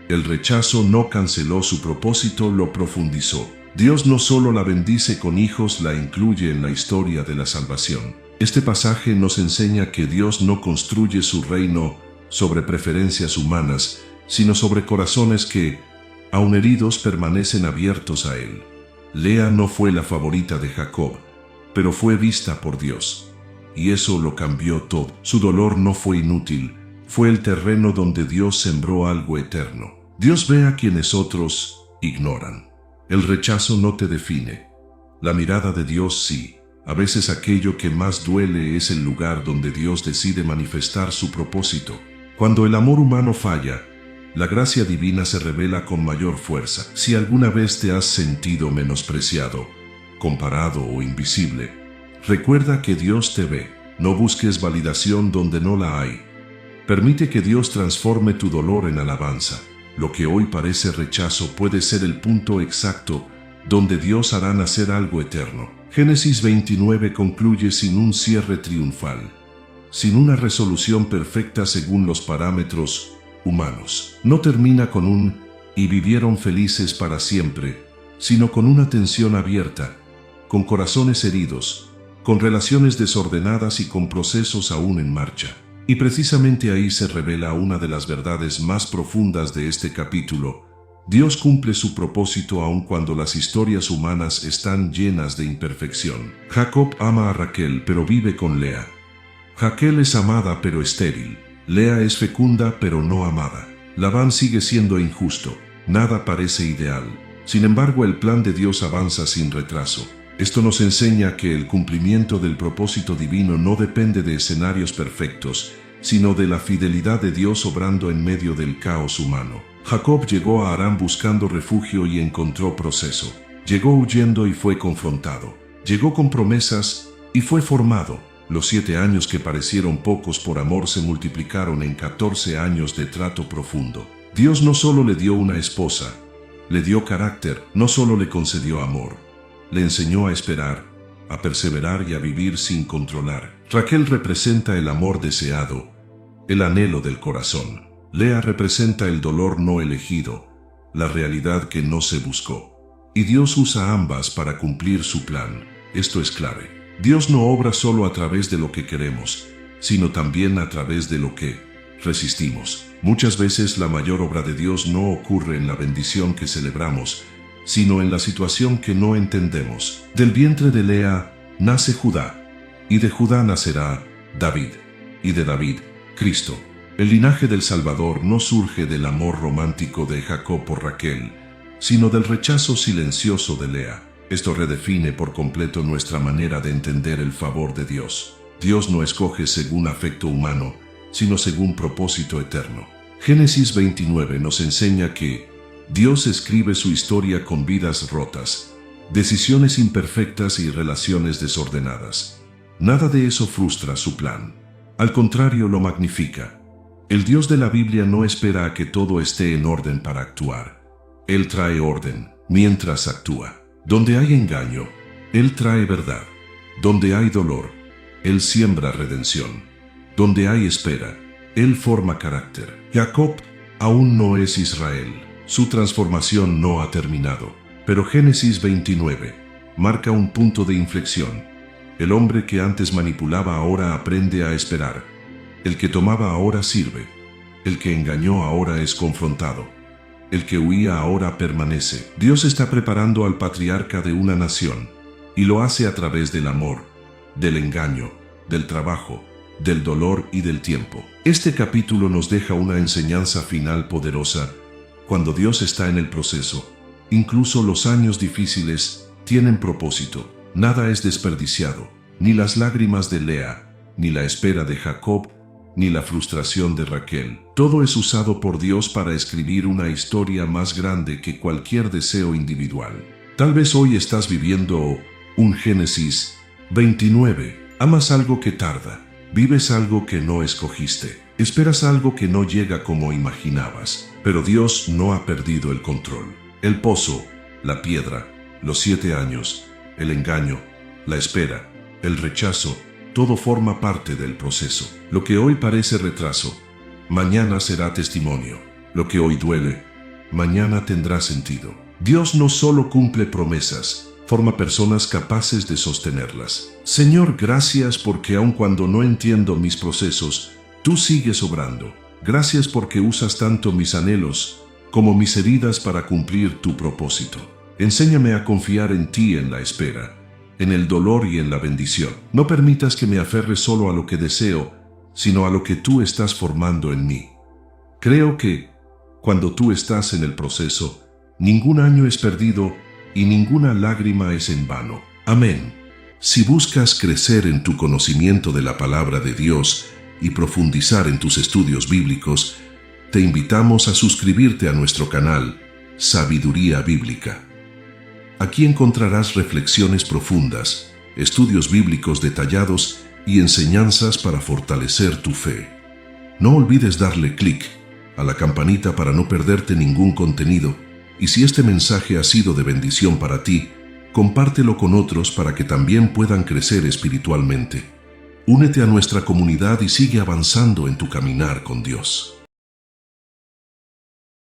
El rechazo no canceló su propósito, lo profundizó. Dios no solo la bendice con hijos, la incluye en la historia de la salvación. Este pasaje nos enseña que Dios no construye su reino sobre preferencias humanas, sino sobre corazones que, aun heridos, permanecen abiertos a Él. Lea no fue la favorita de Jacob, pero fue vista por Dios. Y eso lo cambió todo. Su dolor no fue inútil, fue el terreno donde Dios sembró algo eterno. Dios ve a quienes otros ignoran. El rechazo no te define. La mirada de Dios sí. A veces aquello que más duele es el lugar donde Dios decide manifestar su propósito. Cuando el amor humano falla, la gracia divina se revela con mayor fuerza. Si alguna vez te has sentido menospreciado, comparado o invisible, recuerda que Dios te ve. No busques validación donde no la hay. Permite que Dios transforme tu dolor en alabanza. Lo que hoy parece rechazo puede ser el punto exacto donde Dios hará nacer algo eterno. Génesis 29 concluye sin un cierre triunfal, sin una resolución perfecta según los parámetros humanos. No termina con un "y vivieron felices para siempre", sino con una tensión abierta, con corazones heridos, con relaciones desordenadas y con procesos aún en marcha. Y precisamente ahí se revela una de las verdades más profundas de este capítulo. Dios cumple su propósito aun cuando las historias humanas están llenas de imperfección. Jacob ama a Raquel pero vive con Lea. Raquel es amada pero estéril. Lea es fecunda pero no amada. Labán sigue siendo injusto. Nada parece ideal. Sin embargo, el plan de Dios avanza sin retraso. Esto nos enseña que el cumplimiento del propósito divino no depende de escenarios perfectos, sino de la fidelidad de Dios obrando en medio del caos humano. Jacob llegó a Harán buscando refugio y encontró proceso. Llegó huyendo y fue confrontado. Llegó con promesas y fue formado. Los 7 años que parecieron pocos por amor se multiplicaron en 14 años de trato profundo. Dios no solo le dio una esposa, le dio carácter, no solo le concedió amor. Le enseñó a esperar, a perseverar y a vivir sin controlar. Raquel representa el amor deseado, el anhelo del corazón. Lea representa el dolor no elegido, la realidad que no se buscó. Y Dios usa ambas para cumplir su plan. Esto es clave. Dios no obra solo a través de lo que queremos, sino también a través de lo que resistimos. Muchas veces la mayor obra de Dios no ocurre en la bendición que celebramos, sino en la situación que no entendemos. Del vientre de Lea nace Judá, y de Judá nacerá David, y de David, Cristo. El linaje del Salvador no surge del amor romántico de Jacob por Raquel, sino del rechazo silencioso de Lea. Esto redefine por completo nuestra manera de entender el favor de Dios. Dios no escoge según afecto humano, sino según propósito eterno. Génesis 29 nos enseña que Dios escribe su historia con vidas rotas, decisiones imperfectas y relaciones desordenadas. Nada de eso frustra su plan. Al contrario, lo magnifica. El Dios de la Biblia no espera a que todo esté en orden para actuar. Él trae orden mientras actúa. Donde hay engaño, Él trae verdad. Donde hay dolor, Él siembra redención. Donde hay espera, Él forma carácter. Jacob aún no es Israel. Su transformación no ha terminado. Pero Génesis 29 marca un punto de inflexión. El hombre que antes manipulaba ahora aprende a esperar. El que tomaba ahora sirve. El que engañó ahora es confrontado. El que huía ahora permanece. Dios está preparando al patriarca de una nación, y lo hace a través del amor, del engaño, del trabajo, del dolor y del tiempo. Este capítulo nos deja una enseñanza final poderosa. Cuando Dios está en el proceso, incluso los años difíciles tienen propósito. Nada es desperdiciado, ni las lágrimas de Lea, ni la espera de Jacob ni la frustración de Raquel. Todo es usado por Dios para escribir una historia más grande que cualquier deseo individual. Tal vez hoy estás viviendo un Génesis 29. Amas algo que tarda. Vives algo que no escogiste. Esperas algo que no llega como imaginabas. Pero Dios no ha perdido el control. El pozo, la piedra, los 7 años, el engaño, la espera, el rechazo, todo forma parte del proceso. Lo que hoy parece retraso, mañana será testimonio. Lo que hoy duele, mañana tendrá sentido. Dios no solo cumple promesas, forma personas capaces de sostenerlas. Señor, gracias porque aun cuando no entiendo mis procesos, tú sigues obrando. Gracias porque usas tanto mis anhelos como mis heridas para cumplir tu propósito. Enséñame a confiar en ti en la espera, en el dolor y en la bendición. No permitas que me aferre solo a lo que deseo, sino a lo que tú estás formando en mí. Creo que, cuando tú estás en el proceso, ningún año es perdido y ninguna lágrima es en vano. Amén. Si buscas crecer en tu conocimiento de la palabra de Dios y profundizar en tus estudios bíblicos, te invitamos a suscribirte a nuestro canal, Sabiduría Bíblica. Aquí encontrarás reflexiones profundas, estudios bíblicos detallados y enseñanzas para fortalecer tu fe. No olvides darle clic a la campanita para no perderte ningún contenido, y si este mensaje ha sido de bendición para ti, compártelo con otros para que también puedan crecer espiritualmente. Únete a nuestra comunidad y sigue avanzando en tu caminar con Dios.